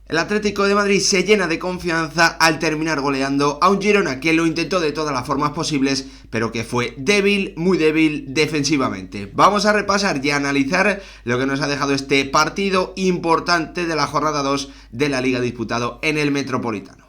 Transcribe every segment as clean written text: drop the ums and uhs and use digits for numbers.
El Atlético de Madrid se llena de confianza al terminar goleando a un Girona que lo intentó de todas las formas posibles, pero que fue débil, muy débil defensivamente. Vamos a repasar y a analizar lo que nos ha dejado este partido importante de la jornada 2 de la Liga disputado en el Metropolitano.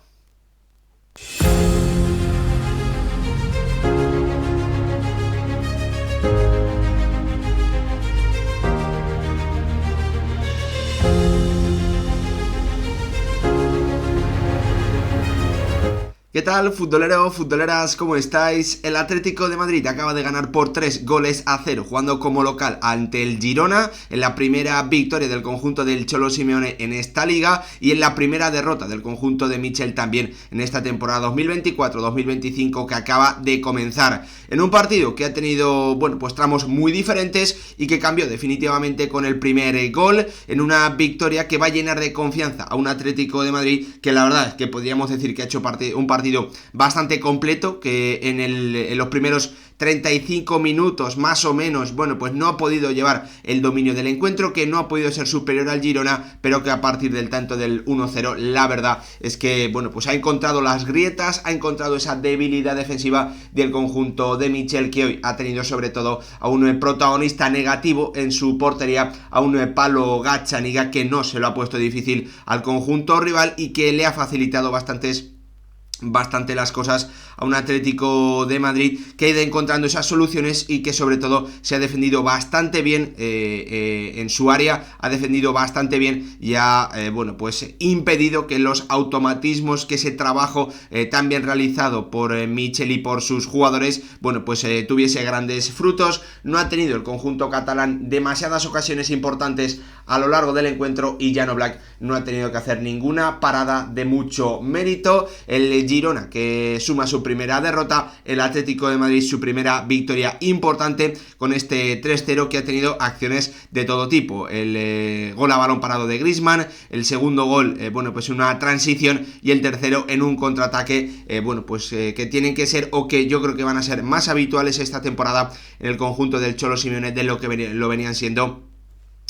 ¿Qué tal, futboleros, futboleras? ¿Cómo estáis? El Atlético de Madrid acaba de ganar por 3-0, jugando como local ante el Girona, en la primera victoria del conjunto del Cholo Simeone en esta liga y en la primera derrota del conjunto de Michel también en esta temporada 2024-2025 que acaba de comenzar. En un partido que ha tenido, bueno, pues tramos muy diferentes y que cambió definitivamente con el primer gol, en una victoria que va a llenar de confianza a un Atlético de Madrid que la verdad es que podríamos decir que ha hecho un partido bastante completo, que en los primeros 35 minutos más o menos, bueno, pues no ha podido llevar el dominio del encuentro, que no ha podido ser superior al Girona, pero que a partir del tanto del 1-0, la verdad es que, bueno, pues ha encontrado las grietas, ha encontrado esa debilidad defensiva del conjunto de Michel, que hoy ha tenido sobre todo a un protagonista negativo en su portería, a un Palo Gazzaniga, que no se lo ha puesto difícil al conjunto rival y que le ha facilitado bastante las cosas a un Atlético de Madrid que ha ido encontrando esas soluciones y que sobre todo se ha defendido bastante bien en su área, ha defendido bastante bien y ha bueno, pues impedido que los automatismos, que ese trabajo tan bien realizado por Michel y por sus jugadores, bueno, pues tuviese grandes frutos. No ha tenido el conjunto catalán demasiadas ocasiones importantes a lo largo del encuentro y Jan Oblak no ha tenido que hacer ninguna parada de mucho mérito. El Girona que suma su primera derrota, el Atlético de Madrid su primera victoria importante con este 3-0 que ha tenido acciones de todo tipo. El gol a balón parado de Griezmann, el segundo gol, bueno, pues una transición y el tercero en un contraataque, bueno, pues que tienen que ser o que yo creo que van a ser más habituales esta temporada en el conjunto del Cholo Simeone de lo que lo venían siendo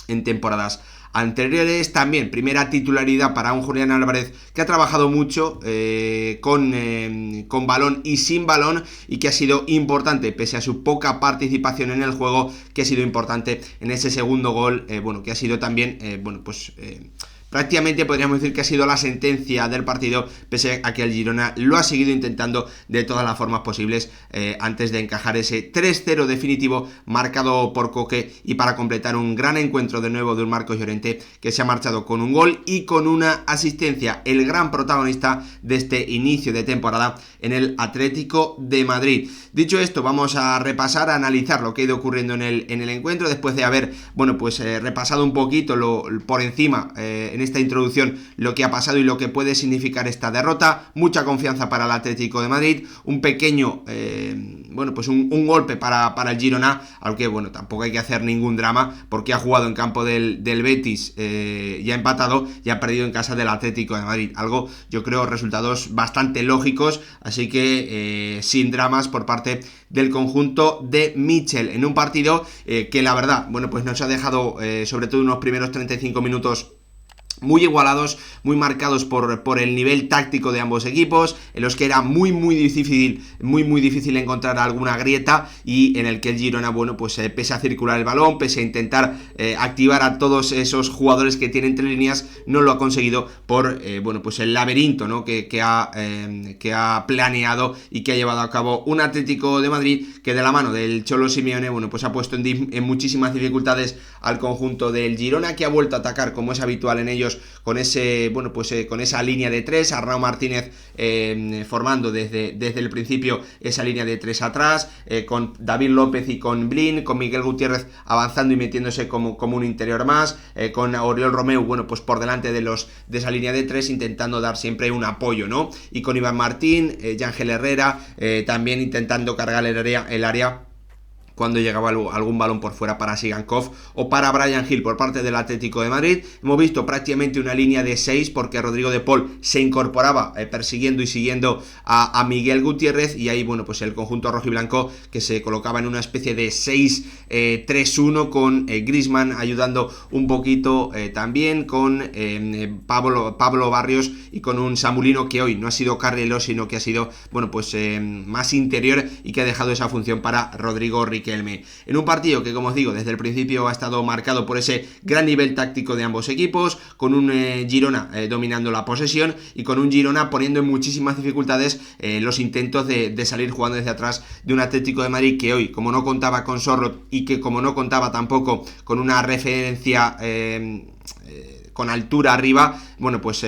en temporadas anteriores. También primera titularidad para un Julián Álvarez que ha trabajado mucho con balón y sin balón y que ha sido importante pese a su poca participación en el juego, que ha sido importante en ese segundo gol, bueno, que ha sido también, bueno, pues prácticamente podríamos decir que ha sido la sentencia del partido, pese a que el Girona lo ha seguido intentando de todas las formas posibles antes de encajar ese 3-0 definitivo marcado por Coque y para completar un gran encuentro de nuevo de un Marcos Llorente que se ha marchado con un gol y con una asistencia, el gran protagonista de este inicio de temporada en el Atlético de Madrid. Dicho esto, vamos a repasar, a analizar lo que ha ido ocurriendo en el encuentro después de haber, bueno, pues repasado un poquito por encima en esta introducción lo que ha pasado y lo que puede significar esta derrota. Mucha confianza para el Atlético de Madrid, un pequeño bueno, pues un golpe para el Girona, aunque bueno, tampoco hay que hacer ningún drama porque ha jugado en campo del Betis y ha empatado y ha perdido en casa del Atlético de Madrid, algo, yo creo, resultados bastante lógicos, así que sin dramas por parte del conjunto de Michel en un partido que la verdad, bueno, pues nos ha dejado sobre todo unos primeros 35 minutos muy igualados, muy marcados por el nivel táctico de ambos equipos, en los que era muy difícil encontrar alguna grieta y en el que el Girona, bueno, pues pese a circular el balón, pese a intentar activar a todos esos jugadores que tiene entre líneas, no lo ha conseguido por, bueno, pues el laberinto, ¿no? que ha planeado y que ha llevado a cabo un Atlético de Madrid que de la mano del Cholo Simeone, bueno, pues ha puesto en muchísimas dificultades al conjunto del Girona, que ha vuelto a atacar como es habitual en ellos con ese, bueno, pues con esa línea de 3, Arnau Martínez formando desde el principio esa línea de 3 atrás, con David López y con Blin, con Miguel Gutiérrez avanzando y metiéndose como un interior más, con Oriol Romeu, bueno, pues por delante de esa línea de 3, intentando dar siempre un apoyo, ¿no? Y con Iván Martín, Yángel Herrera, también intentando cargar el área cuando llegaba algún balón por fuera para Sigankov o para Bryan Gil por parte del Atlético de Madrid. Hemos visto prácticamente una línea de 6 porque Rodrigo de Paul se incorporaba persiguiendo y siguiendo a Miguel Gutiérrez, y ahí bueno, pues el conjunto rojiblanco que se colocaba en una especie de 6-3-1 con Griezmann ayudando un poquito también con Pablo Barrios y con un Samulino que hoy no ha sido carrilero, sino que ha sido bueno, pues más interior y que ha dejado esa función para Rodrigo Riquelme. En un partido que, como os digo, desde el principio ha estado marcado por ese gran nivel táctico de ambos equipos, con un Girona dominando la posesión y con un Girona poniendo en muchísimas dificultades los intentos de salir jugando desde atrás de un Atlético de Madrid que hoy, como no contaba con Sorloth y que como no contaba tampoco con una referencia con altura arriba, bueno, pues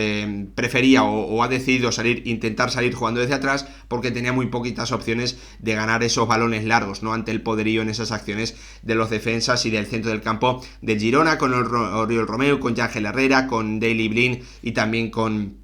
prefería o ha decidido intentar salir jugando desde atrás porque tenía muy poquitas opciones de ganar esos balones largos, ¿no? Ante el poderío en esas acciones de los defensas y del centro del campo del Girona, con Oriol Romeu, con Yangel Herrera, con Daley Blind y también con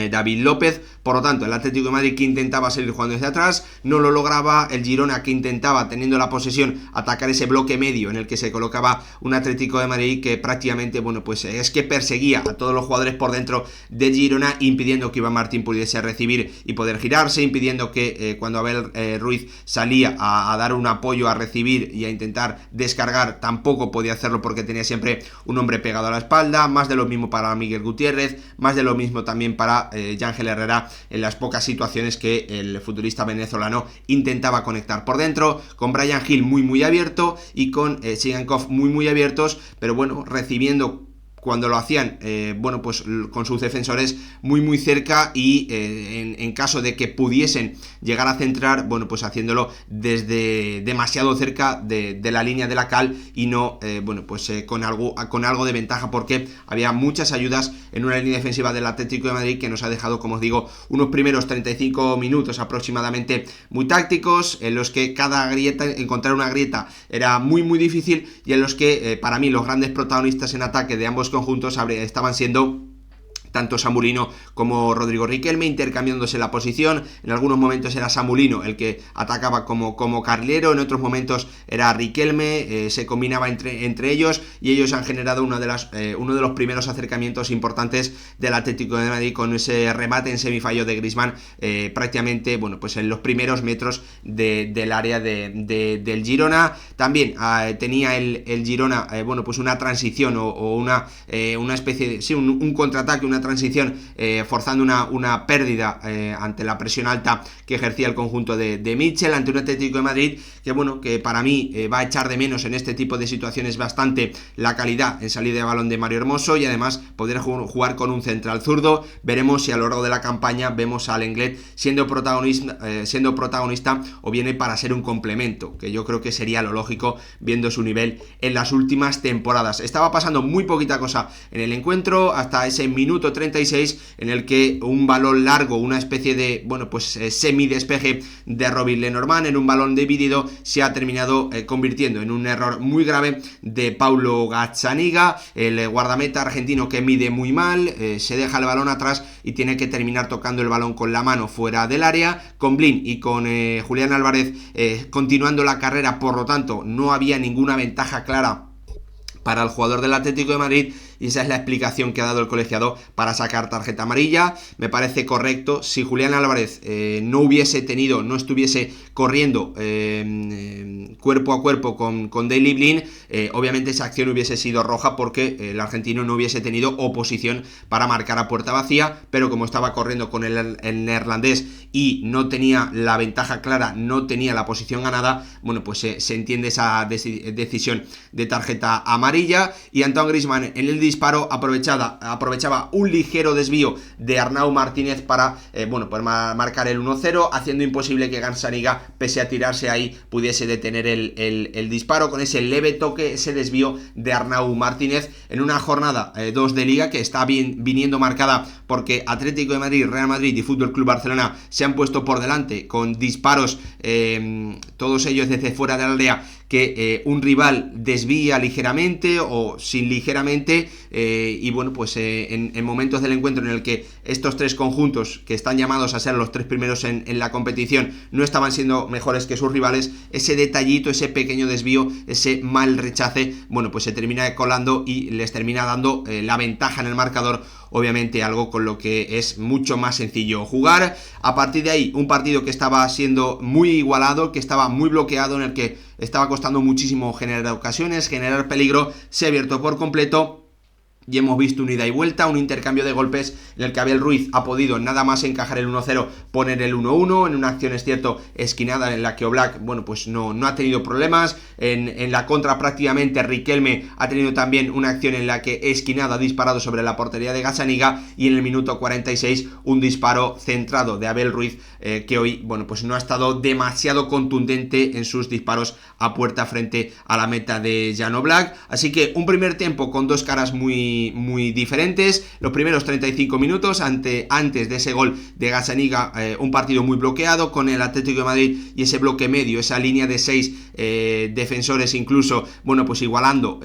David López. Por lo tanto, el Atlético de Madrid que intentaba salir jugando desde atrás no lo lograba, el Girona que intentaba, teniendo la posesión, atacar ese bloque medio en el que se colocaba un Atlético de Madrid que prácticamente, bueno, pues es que perseguía a todos los jugadores por dentro de Girona, impidiendo que Iván Martín pudiese recibir y poder girarse, impidiendo que cuando Abel Ruiz salía a dar un apoyo, a recibir y a intentar descargar, tampoco podía hacerlo porque tenía siempre un hombre pegado a la espalda. Más de lo mismo para Miguel Gutiérrez, más de lo mismo también para Yangel Herrera en las pocas situaciones que el futbolista venezolano intentaba conectar por dentro, con Bryan Gil muy abierto y con Sigankov muy abiertos, pero bueno, recibiendo cuando lo hacían, bueno, pues con sus defensores muy cerca y en caso de que pudiesen llegar a centrar, bueno, pues haciéndolo desde demasiado cerca de la línea de la cal y no, bueno, pues con algo de ventaja, porque había muchas ayudas en una línea defensiva del Atlético de Madrid que nos ha dejado, como os digo, unos primeros 35 minutos aproximadamente muy tácticos, en los que cada grieta, encontrar una grieta era muy difícil, y en los que para mí los grandes protagonistas en ataque de ambos conjuntos estaban siendo tanto Samulino como Rodrigo Riquelme, intercambiándose la posición. En algunos momentos era Samulino el que atacaba como carrilero, en otros momentos era Riquelme, se combinaba entre ellos, y ellos han generado uno de los primeros acercamientos importantes del Atlético de Madrid con ese remate en semifallo de Griezmann, prácticamente, bueno, pues en los primeros metros del área del Girona. También tenía el Girona, bueno, pues una transición o una especie de, sí, un contraataque, una transición, forzando una pérdida ante la presión alta que ejercía el conjunto de Mitchell, ante un Atlético de Madrid que, bueno, que para mí va a echar de menos en este tipo de situaciones bastante la calidad en salida de balón de Mario Hermoso, y además poder jugar con un central zurdo. Veremos si a lo largo de la campaña vemos al Lenglet siendo protagonista o viene para ser un complemento, que yo creo que sería lo lógico viendo su nivel en las últimas temporadas. Estaba pasando muy poquita cosa en el encuentro hasta ese minuto 36 en el que un balón largo, una especie de, bueno, pues semidespeje de Robin Lenormand en un balón dividido, se ha terminado convirtiendo en un error muy grave de Paulo Gazzaniga, el guardameta argentino que mide muy mal, se deja el balón atrás y tiene que terminar tocando el balón con la mano fuera del área, con Blind y con Julián Álvarez continuando la carrera. Por lo tanto, no había ninguna ventaja clara para el jugador del Atlético de Madrid, y esa es la explicación que ha dado el colegiado para sacar tarjeta amarilla. Me parece correcto. Si Julián Álvarez no estuviese corriendo cuerpo a cuerpo con Daley Blind, obviamente esa acción hubiese sido roja porque el argentino no hubiese tenido oposición para marcar a puerta vacía, pero como estaba corriendo con el neerlandés y no tenía la ventaja clara, no tenía la posición ganada, bueno, pues se entiende esa decisión de tarjeta amarilla. Y Antoine Griezmann en el disparo aprovechaba un ligero desvío de Arnau Martínez para marcar el 1-0, haciendo imposible que Gazzaniga, pese a tirarse ahí, pudiese detener el disparo con ese leve toque, ese desvío de Arnau Martínez, en una jornada 2 de Liga que está viniendo marcada porque Atlético de Madrid, Real Madrid y Fútbol Club Barcelona se han puesto por delante con disparos, todos ellos desde fuera del área, que un rival desvía ligeramente o sin ligeramente, y bueno, pues en momentos del encuentro en el que estos tres conjuntos que están llamados a ser los tres primeros en la competición no estaban siendo mejores que sus rivales, ese detallito, ese pequeño desvío, ese mal rechace, bueno, pues se termina colando y les termina dando la ventaja en el marcador, obviamente algo con lo que es mucho más sencillo jugar. A partir de ahí, un partido que estaba siendo muy igualado, que estaba muy bloqueado, en el que estaba costando muchísimo generar ocasiones, generar peligro, se ha abierto por completo. Y hemos visto un ida y vuelta, un intercambio de golpes en el que Abel Ruiz ha podido nada más encajar el 1-0, poner el 1-1, en una acción, es cierto, esquinada en la que Oblak, bueno, pues no ha tenido problemas. En la contra prácticamente Riquelme ha tenido también una acción en la que esquinada ha disparado sobre la portería de Gazzaniga, y en el minuto 46 un disparo centrado de Abel Ruiz, que hoy, bueno, pues no ha estado demasiado contundente en sus disparos a puerta frente a la meta de Jan Oblak. Así que un primer tiempo con dos caras muy diferentes. Los primeros 35 minutos antes de ese gol de Gazzaniga, un partido muy bloqueado con el Atlético de Madrid y ese bloque medio, esa línea de 6 defensores incluso, bueno, pues igualando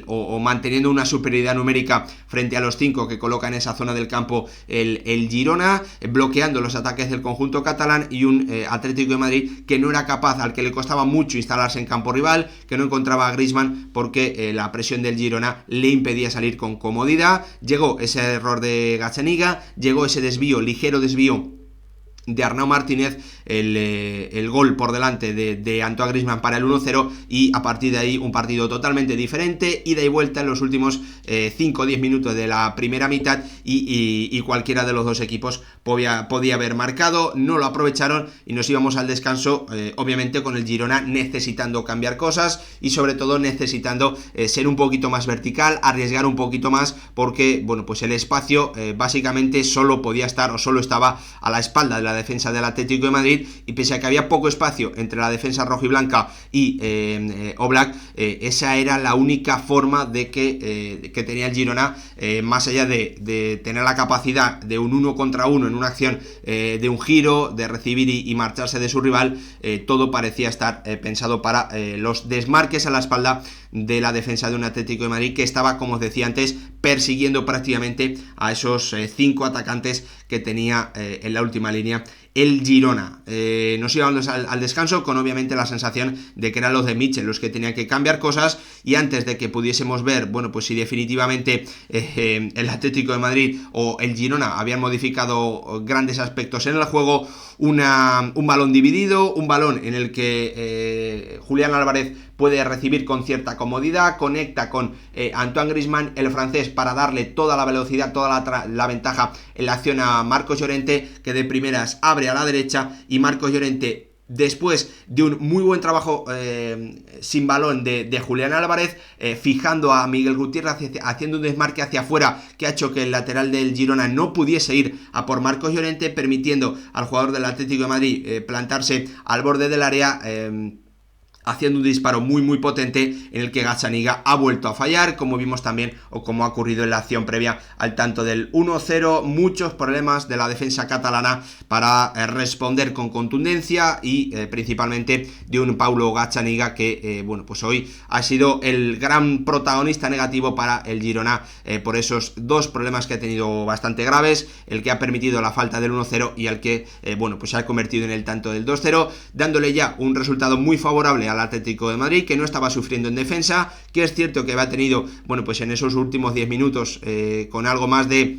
o manteniendo una superioridad numérica frente a los 5 que coloca en esa zona del campo el Girona, bloqueando los ataques del conjunto catalán, y un Atlético de Madrid que no era capaz, al que le costaba mucho instalarse en campo rival, que no encontraba a Griezmann porque la presión del Girona le impedía salir con comodidad. Llegó ese error de Gazzaniga, llegó ese ligero desvío de Arnau Martínez, el gol por delante de Antoine Griezmann para el 1-0, y a partir de ahí un partido totalmente diferente, ida y vuelta en los últimos 5 o 10 minutos de la primera mitad, y cualquiera de los dos equipos podía haber marcado. No lo aprovecharon y nos íbamos al descanso, obviamente con el Girona necesitando cambiar cosas y sobre todo necesitando ser un poquito más vertical, arriesgar un poquito más, porque bueno, pues el espacio básicamente solo estaba a la espalda de la defensa del Atlético de Madrid, y pese a que había poco espacio entre la defensa rojiblanca y Oblak, esa era la única forma de que tenía el Girona, más allá de tener la capacidad de un 1 contra 1 en una acción, de un giro, de recibir y marcharse de su rival. Todo parecía estar pensado para los desmarques a la espalda de la defensa de un Atlético de Madrid que estaba, como os decía antes, persiguiendo prácticamente a esos 5 atacantes que tenía en la última línea el Girona. Nos íbamos al descanso con obviamente la sensación de que eran los de Mitchell los que tenían que cambiar cosas, y antes de que pudiésemos ver, bueno, pues si definitivamente el Atlético de Madrid o el Girona habían modificado grandes aspectos en el juego, un balón dividido, un balón en el que Julián Álvarez puede recibir con cierta comodidad, conecta con Antoine Griezmann, el francés, para darle toda la velocidad, toda la ventaja en la acción a Marcos Llorente, que de primeras abre a la derecha, y Marcos Llorente, después de un muy buen trabajo sin balón de Julián Álvarez, fijando a Miguel Gutiérrez, haciendo un desmarque hacia afuera que ha hecho que el lateral del Girona no pudiese ir a por Marcos Llorente, permitiendo al jugador del Atlético de Madrid plantarse al borde del área, haciendo un disparo muy muy potente en el que Gazzaniga ha vuelto a fallar, como vimos también, o como ha ocurrido en la acción previa al tanto del 1-0. Muchos problemas de la defensa catalana para responder con contundencia, y principalmente de un Paulo Gazzaniga que, bueno, pues hoy ha sido el gran protagonista negativo para el Girona, por esos dos problemas que ha tenido bastante graves, el que ha permitido la falta del 1-0 y el que, bueno, pues se ha convertido en el tanto del 2-0, dándole ya un resultado muy favorable al Atlético de Madrid, que no estaba sufriendo en defensa, que es cierto que había tenido, bueno, pues en esos últimos 10 minutos con algo más de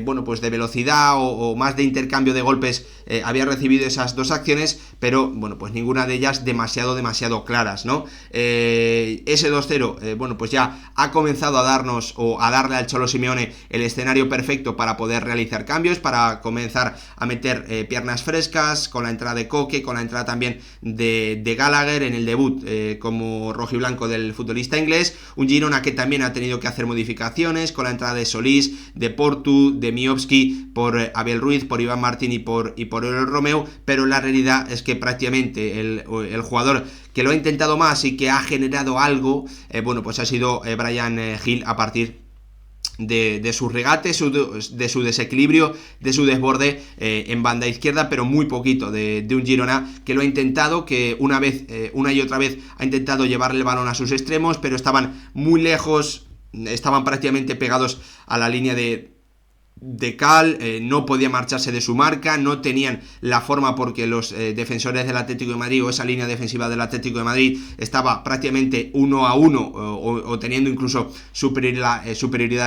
bueno, pues de velocidad o más de intercambio de golpes, había recibido esas dos acciones, pero bueno, pues ninguna de ellas demasiado claras, ¿no? Ese 2-0, bueno, pues ya ha comenzado a darnos, o a darle al Cholo Simeone el escenario perfecto para poder realizar cambios, para comenzar a meter piernas frescas, con la entrada de Koke, con la entrada también de Gallagher en el debut como rojiblanco del futbolista inglés. Un Girona que también ha tenido que hacer modificaciones, con la entrada de Solís, de Portu, de Miovski por Abel Ruiz, por Iván Martín y por Oriol Romeu, pero la realidad es que prácticamente el jugador que lo ha intentado más y que ha generado algo, bueno, pues ha sido Bryan Gil, a partir de su regate, de su desequilibrio, de su desborde en banda izquierda, pero muy poquito de un Girona que lo ha intentado, que una y otra vez ha intentado llevarle el balón a sus extremos, pero estaban muy lejos estaban prácticamente pegados a la línea de cal, no podía marcharse de su marca, no tenían la forma porque los defensores del Atlético de Madrid o esa línea defensiva del Atlético de Madrid estaba prácticamente 1-1 o teniendo incluso superioridad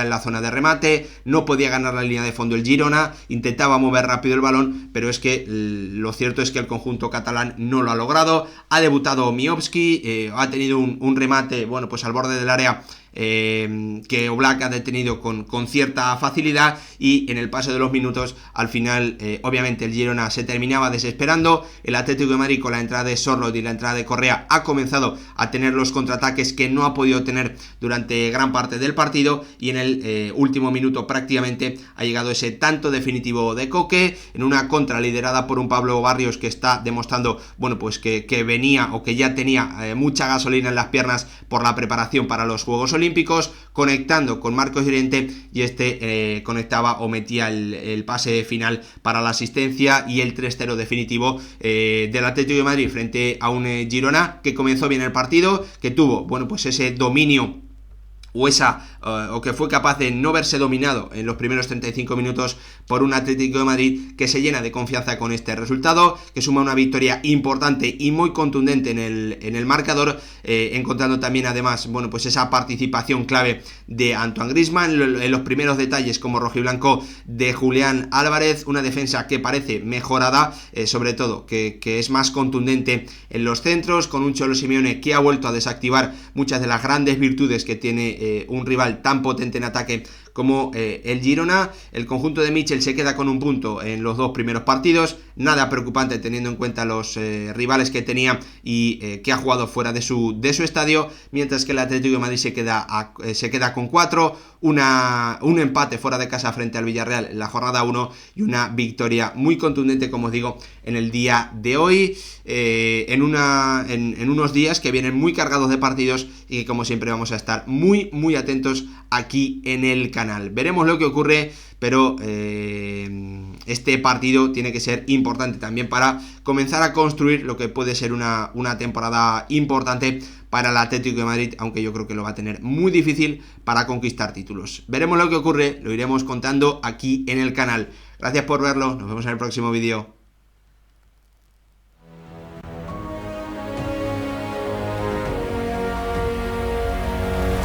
en la zona de remate, no podía ganar la línea de fondo el Girona, intentaba mover rápido el balón, pero es que lo cierto es que el conjunto catalán no lo ha logrado. Ha debutado Miovski, ha tenido un remate, bueno, pues al borde del área, que Oblak ha detenido con cierta facilidad, y en el paso de los minutos al final obviamente el Girona se terminaba desesperando. El Atlético de Madrid, con la entrada de Sorloth y la entrada de Correa, ha comenzado a tener los contraataques que no ha podido tener durante gran parte del partido, y en el último minuto prácticamente ha llegado ese tanto definitivo de Coque en una contra liderada por un Pablo Barrios que está demostrando, bueno, pues que venía o que ya tenía mucha gasolina en las piernas por la preparación para los Juegos Olímpicos, conectando con Marcos Llorente, y este conectaba o metía el pase final para la asistencia y el 3-0 definitivo del Atlético de Madrid frente a un Girona que comenzó bien el partido, que tuvo, bueno, pues ese dominio o que fue capaz de no verse dominado en los primeros 35 minutos por un Atlético de Madrid que se llena de confianza con este resultado, que suma una victoria importante y muy contundente en el marcador, encontrando también además, bueno, pues esa participación clave de Antoine Griezmann en los primeros detalles como rojiblanco de Julián Álvarez, una defensa que parece mejorada, sobre todo que es más contundente en los centros, con un Cholo Simeone que ha vuelto a desactivar muchas de las grandes virtudes que tiene un rival tan potente en ataque como el Girona. El conjunto de Michel se queda con un punto en los dos primeros partidos, nada preocupante teniendo en cuenta los rivales que tenía y que ha jugado fuera de su estadio, mientras que el Atlético de Madrid se queda con 4, un empate fuera de casa frente al Villarreal en la jornada 1 y una victoria muy contundente, como os digo, en el día de hoy, en unos días que vienen muy cargados de partidos y que, como siempre, vamos a estar muy muy atentos aquí en el canal. Veremos lo que ocurre, pero este partido tiene que ser importante también para comenzar a construir lo que puede ser una temporada importante para el Atlético de Madrid, aunque yo creo que lo va a tener muy difícil para conquistar títulos. Veremos lo que ocurre, lo iremos contando aquí en el canal. Gracias por verlo, nos vemos en el próximo vídeo.